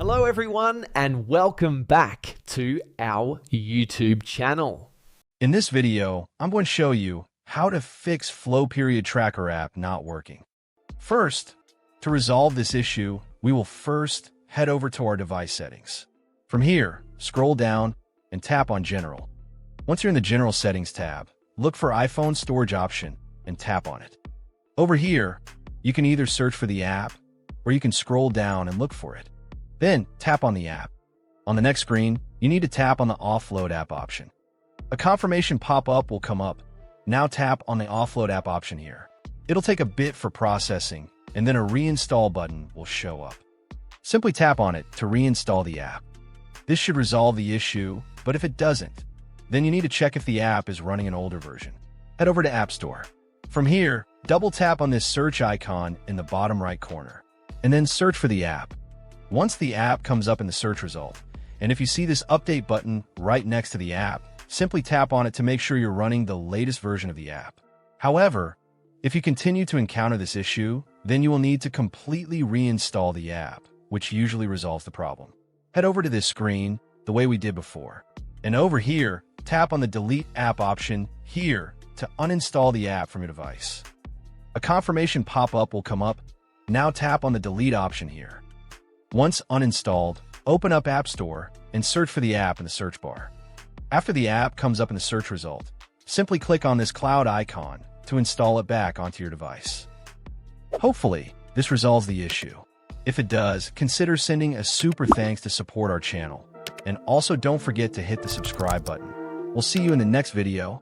Hello everyone and welcome back to our YouTube channel. In this video, I'm going to show you how to fix Flow Period Tracker app not working. First, to resolve this issue, we will first head over to our device settings. From here, scroll down and tap on General. Once you're in the General Settings tab, look for iPhone Storage option and tap on it. Over here, you can either search for the app or you can scroll down and look for it. Then, tap on the app. On the next screen, you need to tap on the Offload app option. A confirmation pop-up will come up. Now tap on the Offload app option here. It'll take a bit for processing, and then a reinstall button will show up. Simply tap on it to reinstall the app. This should resolve the issue, but if it doesn't, then you need to check if the app is running an older version. Head over to App Store. From here, double tap on this search icon in the bottom right corner, and then search for the app. Once the app comes up in the search result, and if you see this update button right next to the app, simply tap on it to make sure you're running the latest version of the app. However, if you continue to encounter this issue, then you will need to completely reinstall the app, which usually resolves the problem. Head over to this screen the way we did before, and over here, tap on the Delete App option here to uninstall the app from your device. A confirmation pop-up will come up. Now tap on the Delete option here. Once uninstalled, open up App Store and search for the app in the search bar. After the app comes up in the search result, simply click on this cloud icon to install it back onto your device. Hopefully, this resolves the issue. If it does, consider sending a super thanks to support our channel. And also don't forget to hit the subscribe button. We'll see you in the next video.